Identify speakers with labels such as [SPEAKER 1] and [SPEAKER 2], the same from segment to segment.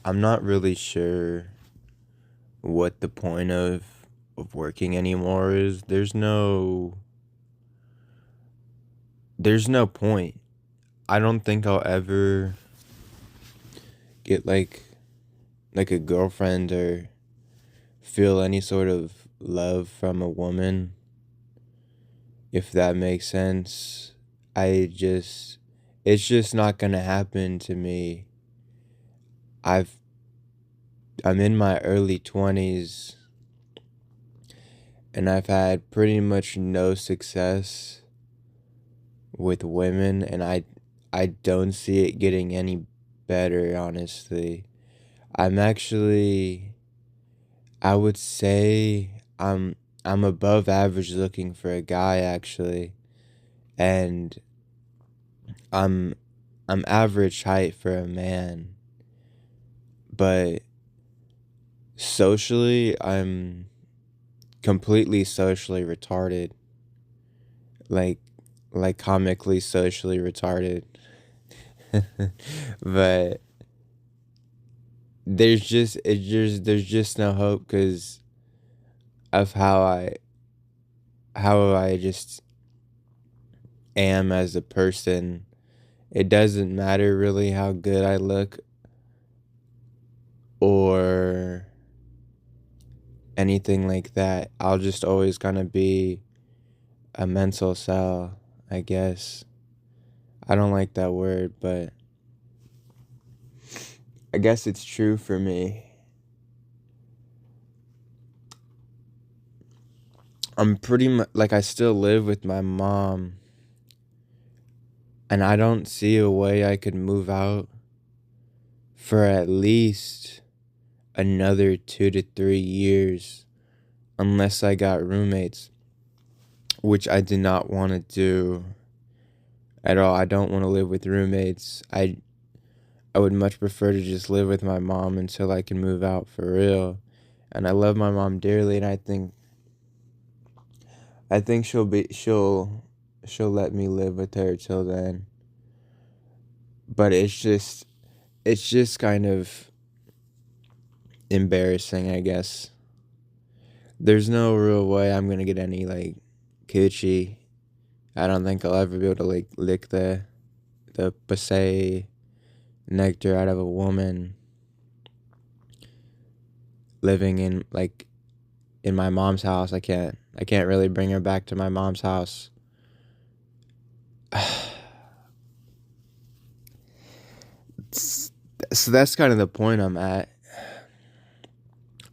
[SPEAKER 1] I'm not really sure what the point of working anymore is. There's no point. I don't think I'll ever get like a girlfriend or feel any sort of love from a woman, if that makes sense. I just it's just not gonna happen to me. I've I'm in my early 20s and I've had pretty much no success with women, and I don't see it getting any better, honestly. I'm actually I would say I'm above average looking for a guy, actually, and I'm I'm average height for a man, but socially I'm completely socially retarded. Like like comically socially retarded. But there's just no hope because of how I just am as a person. It doesn't matter really how good I look or anything like that. I'll just always kind of be a mental cell, I guess. I don't like that word, but I guess it's true for me. I'm pretty much like I still live with my mom, and I don't see a way I could move out for at least another 2 to 3 years unless I got roommates, which I did not want to do at all. I don't want to live with roommates. I would much prefer to just live with my mom until I can move out for real. And I love my mom dearly, and I think she'll let me live with her till then. But it's just kind of embarrassing, I guess. There's no real way I'm gonna get any like coochie. I don't think I'll ever be able to like lick the passe nectar out of a woman living in my mom's house. I can't really bring her back to my mom's house. So that's kind of the point I'm at.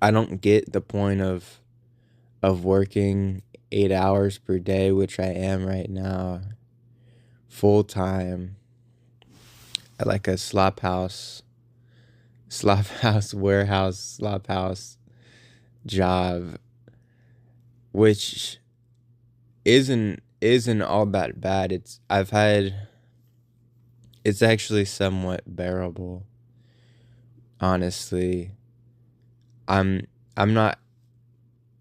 [SPEAKER 1] I don't get the point of working 8 hours per day, which I am right now, full time at like a slop house, warehouse, slop house job, which isn't all that bad. It's actually somewhat bearable, honestly. I'm I'm not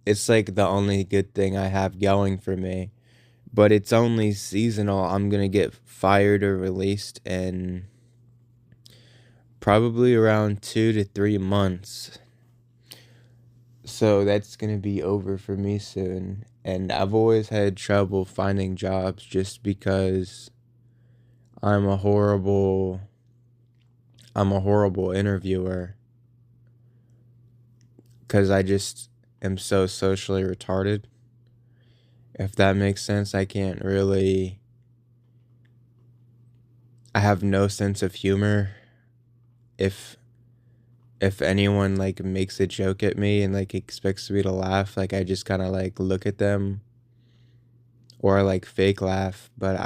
[SPEAKER 1] It's like the only good thing I have going for me, but it's only seasonal. I'm gonna get fired or released in probably around 2 to 3 months. So that's gonna be over for me soon. And I've always had trouble finding jobs just because I'm a horrible I'm a horrible interviewer because I just am so socially retarded. If that makes sense, I have no sense of humor. If if anyone like makes a joke at me and like expects me to laugh, like I just kind of like look at them or like fake laugh, but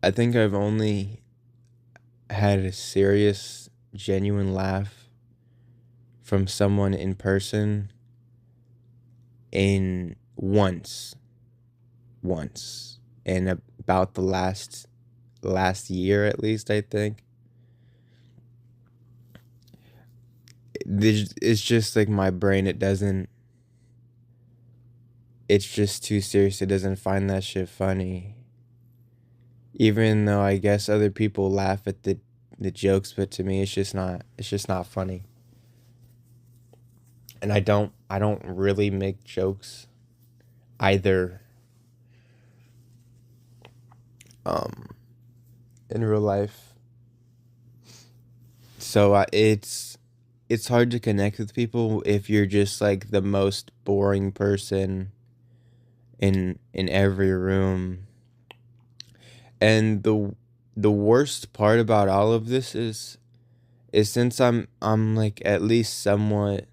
[SPEAKER 1] I think I've only had a serious genuine laugh from someone in person in once in about the last year, at least, I think. It's just like my brain, it's just too serious. It doesn't find that shit funny, even though I guess other people laugh at the jokes, but to me it's just not funny. And I don't really make jokes either um in real life. So it's hard to connect with people if you're just like the most boring person in every room. And the worst part about all of this is since I'm like at least somewhat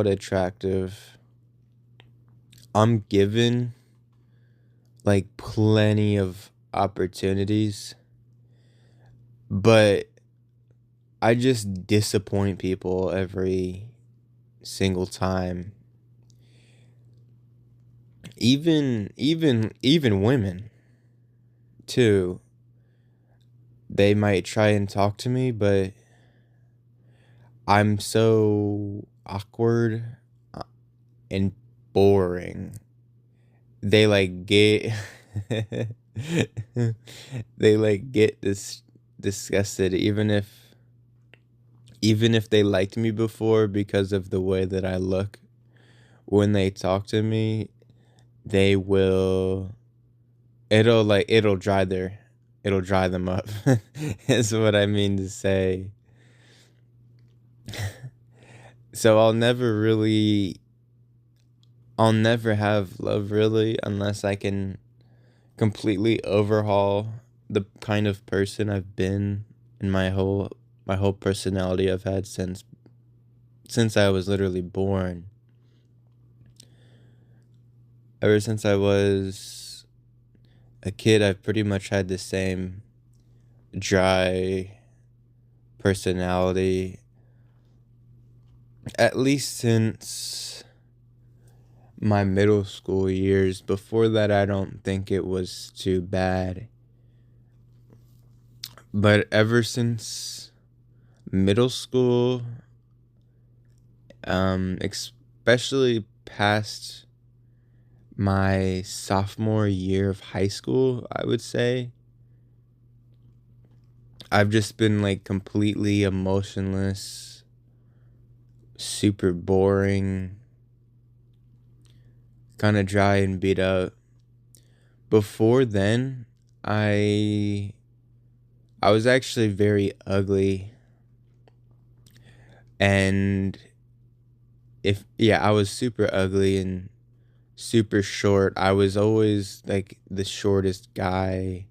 [SPEAKER 1] attractive, I'm given like plenty of opportunities, but I just disappoint people every single time. Even women too. They might try and talk to me, but I'm so awkward uh, and boring. They like get they like get this disgusted even if they liked me before because of the way that I look. When they talk to me, they will it'll dry them up. Is what I mean to say. So I'll never have love really unless I can completely overhaul the kind of person I've been in my whole personality I've had since I was literally born. Ever since I was a kid, I've pretty much had the same dry personality, at least since my middle school years. Before that, I don't think it was too bad. But ever since middle school, especially past my sophomore year of high school, I would say, I've just been like completely emotionless, super boring, kind of dry and beat up. Before then, I I was actually very ugly, and if yeah, I was super ugly and super short. I was always like the shortest guy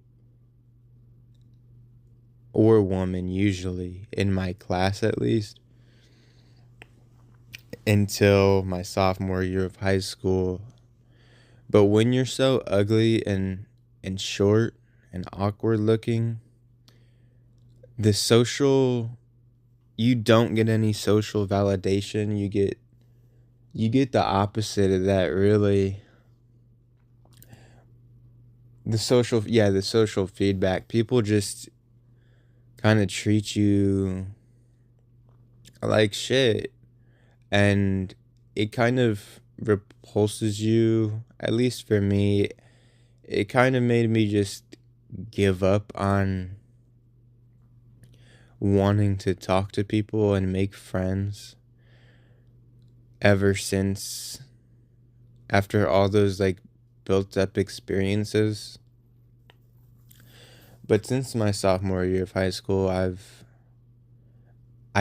[SPEAKER 1] or woman usually in my class at least until my sophomore year of high school. But when you're so ugly and short and awkward looking, the social you don't get any social validation. You get the opposite of that really. The social feedback. People just kind of treat you like shit, and it kind of repulses you. At least for me, it kind of made me just give up on wanting to talk to people and make friends ever since after all those like built up experiences. But since my sophomore year of high school, I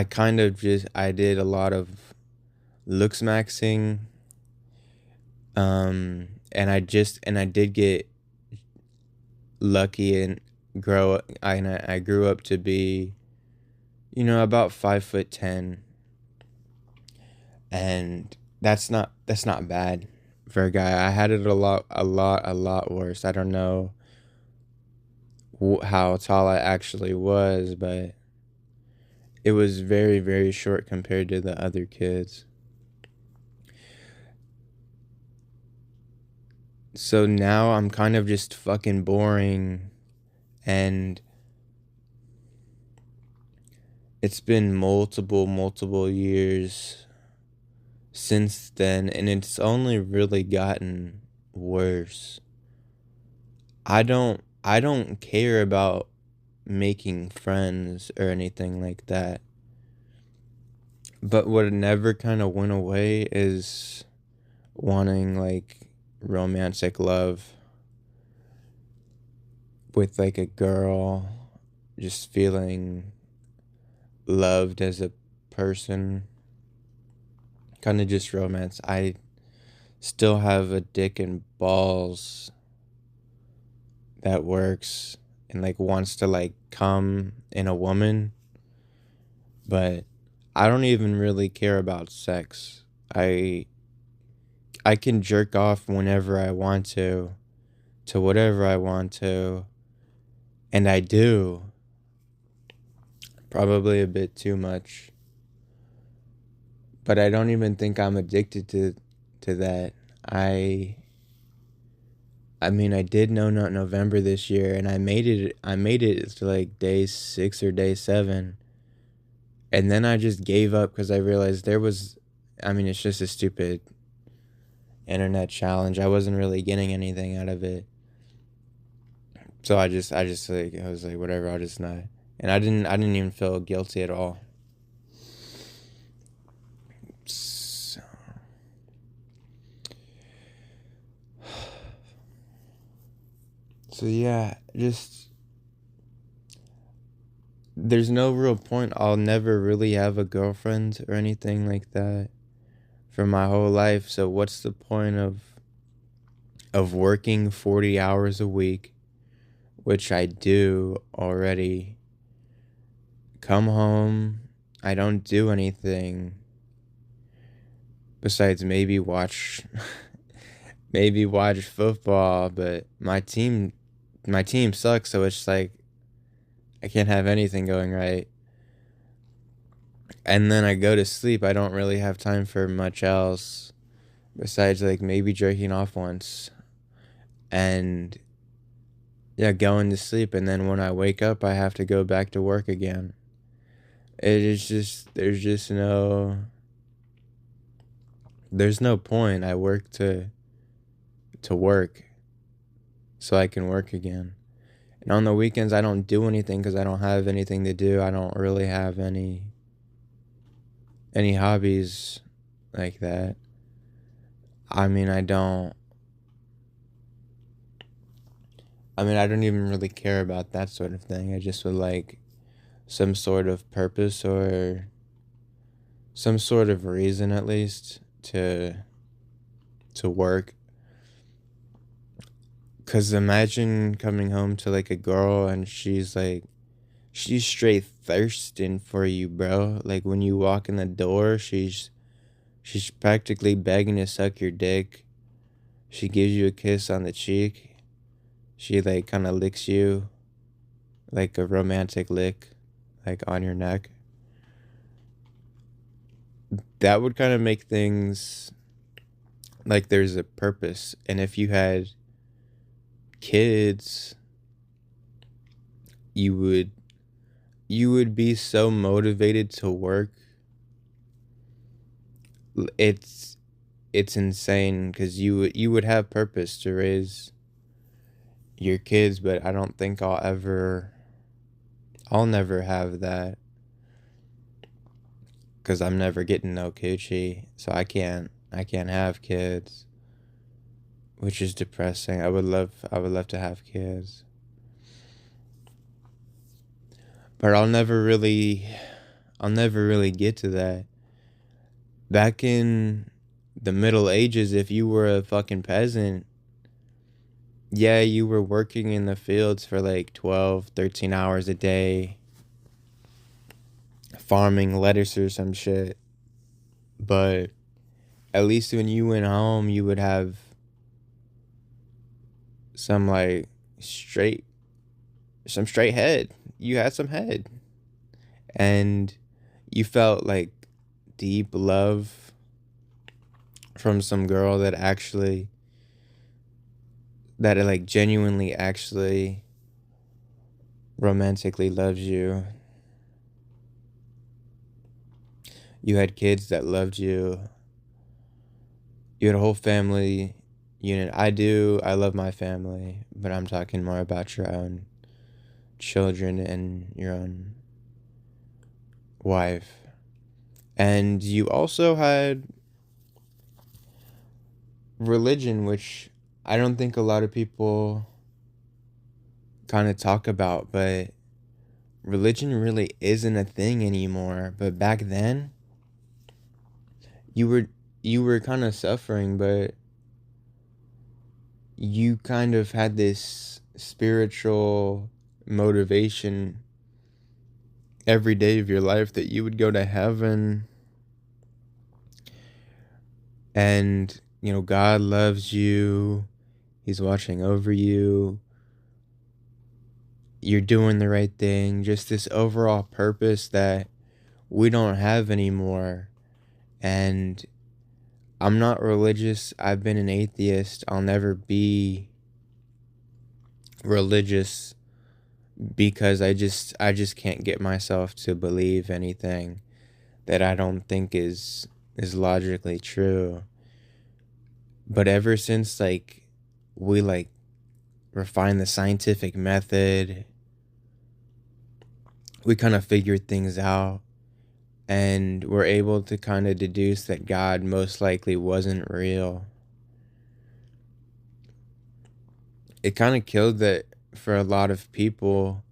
[SPEAKER 1] kind of just I did a lot of looks maxing, and I did get lucky and I grew up to be, about 5'10", and that's not bad for a guy. I had it a lot worse. I don't know how tall I actually was, but it was very, very short compared to the other kids. So now I'm kind of just fucking boring, and it's been multiple years since then, and it's only really gotten worse. I don't care about making friends or anything like that. But what never kind of went away is wanting like romantic love with like a girl, just feeling loved as a person, kind of just romance. I still have a dick and balls that works and like wants to like come in a woman, but I don't even really care about sex. I I can jerk off whenever I want to whatever I want to, and I do. Probably a bit too much. But I don't even think I'm addicted to that. I I mean I did know not November this year and I made it to like day 6 or day 7. And then I just gave up because I realized I mean it's just a stupid internet challenge. I wasn't really getting anything out of it. So I just like I was like whatever, I'll just not. And I didn't even feel guilty at all. So, so yeah, just there's no real point. I'll never really have a girlfriend or anything like that for my whole life. So what's the point of working 40 hours a week, which I do already, come home, I don't do anything besides maybe watch maybe watch football, but my team sucks, so it's like I can't have anything going right. And then I go to sleep. I don't really have time for much else besides like maybe jerking off once and yeah, going to sleep. And then when I wake up, I have to go back to work again. It is just, there's no point. I work to work so I can work again. And on the weekends, I don't do anything because I don't have anything to do. I don't really have any hobbies like that. I mean, I don't even really care about that sort of thing. I just would like some sort of purpose or some sort of reason at least to work. Cause imagine coming home to like a girl and she's straight thirsting for you, bro. Like when you walk in the door, she's practically begging to suck your dick. She gives you a kiss on the cheek. She like kind of licks you like a romantic lick, like on your neck. That would kind of make things like there's a purpose. And if you had kids, you would you would be so motivated to work. It's it's insane because you would have purpose to raise your kids, but I don't think I'll never have that because I'm never getting no coochie, so I can't have kids, which is depressing. I would love to have kids, but I'll never really get to that. Back in the Middle Ages, if you were a fucking peasant, yeah, you were working in the fields for like 12, 13 hours a day, farming lettuce or some shit. But at least when you went home, you would have some like straight, some straight head. You had some head. And you felt like deep love from some girl that like genuinely actually romantically loves you. You had kids that loved you. You had a whole family unit. I love my family, but I'm talking more about your own children and your own wife. And you also had religion, which I don't think a lot of people kind of talk about, but religion really isn't a thing anymore. But back then, you were you were kind of suffering, but you kind of had this spiritual motivation every day of your life that you would go to heaven, and God loves you. He's watching over you. You're doing the right thing. Just this overall purpose that we don't have anymore. And I'm not religious. I've been an atheist. I'll never be religious because I just can't get myself to believe anything that I don't think is logically true. But ever since we refined the scientific method, we kind of figured things out, and we're able to kind of deduce that God most likely wasn't real. It kind of killed that for a lot of people.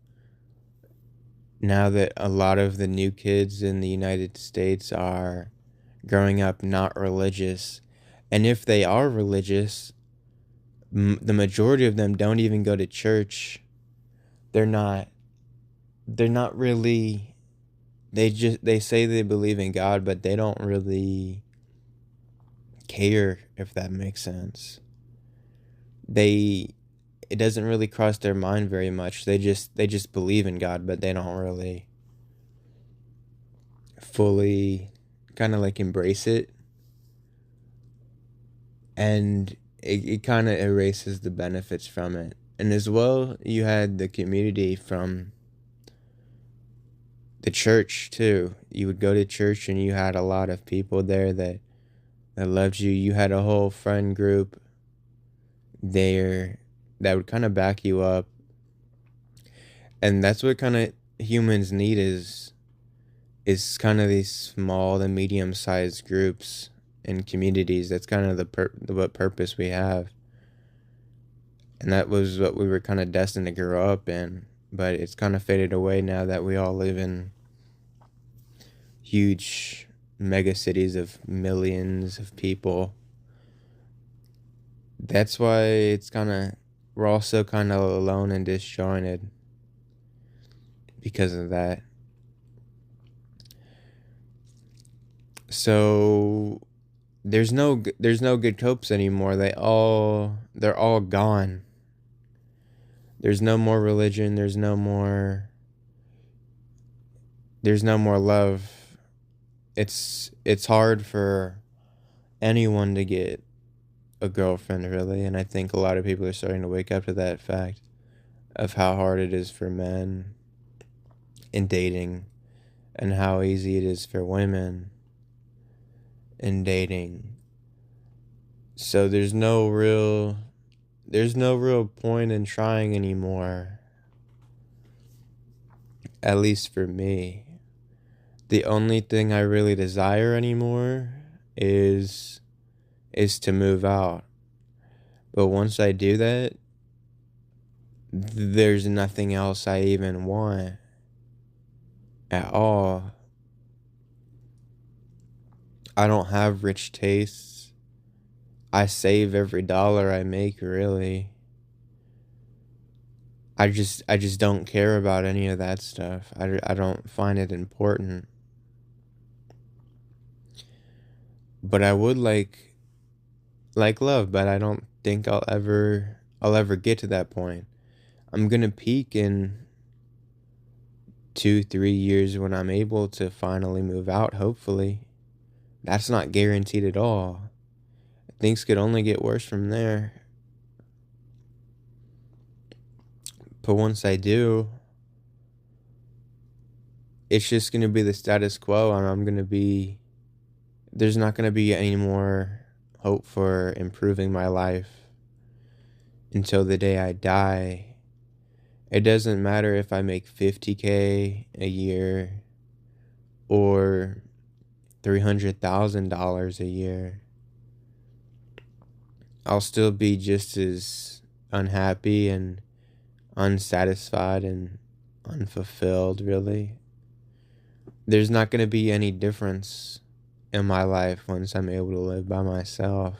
[SPEAKER 1] Now that a lot of the new kids in the United States are growing up not religious, and if they are religious, the majority of them don't even go to church. They're not. They're not really. They say they believe in God, but they don't really care, if that makes sense. It doesn't really cross their mind very much. They just believe in God, but they don't really fully kind of embrace it. And it kind of erases the benefits from it. And as well, you had the community from the church too. You would go to church and you had a lot of people there that loved you. You had a whole friend group there that would kind of back you up. And that's what kind of humans need is kind of these small to medium sized groups and communities. That's kind of what purpose we have. And that was what we were kind of destined to grow up in. But it's kind of faded away now that we all live in huge mega cities of millions of people. That's why we're also kind of alone and disjointed because of that. So there's no good copes anymore. They're all gone. There's no more religion. There's no more love. It's hard for anyone to get a girlfriend, really, and I think a lot of people are starting to wake up to that fact of how hard it is for men in dating and how easy it is for women in dating. So there's no real point in trying anymore. At least for me. The only thing I really desire anymore is to move out. But once I do that, there's nothing else I even want at all. I don't have rich tastes. I save every dollar I make, really. I just don't care about any of that stuff. I don't find it important. But I would like love, but I don't think I'll ever get to that point. I'm gonna peak in 2-3 years when I'm able to finally move out, hopefully. That's not guaranteed at all. Things could only get worse from there. But once I do, it's just gonna be the status quo, and there's not gonna be any more hope for improving my life until the day I die. It doesn't matter if I make 50K a year or $300,000 a year. I'll still be just as unhappy and unsatisfied and unfulfilled, really. There's not going to be any difference in my life once I'm able to live by myself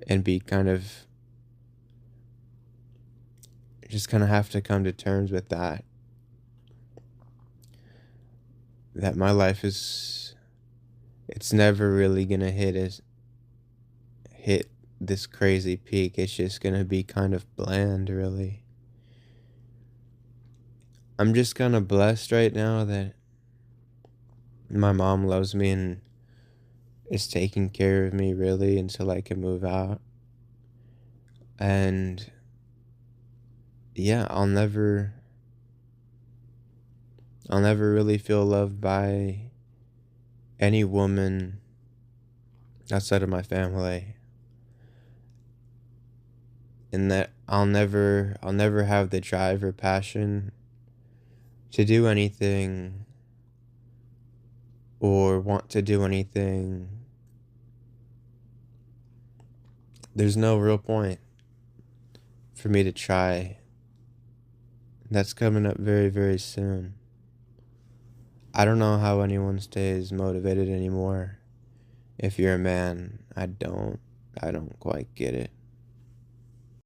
[SPEAKER 1] and be just kind of have to come to terms with that my life it's never really going to hit this crazy peak. It's just going to be kind of bland, really. I'm just kind of blessed right now that my mom loves me and is taking care of me, really, until I can move out. And yeah, I'll never really feel loved by any woman outside of my family. And that I'll never have the drive or passion to do anything or want to do anything. There's no real point for me to try. That's coming up very, very soon. I don't know how anyone stays motivated anymore. If you're a man, I don't quite get it.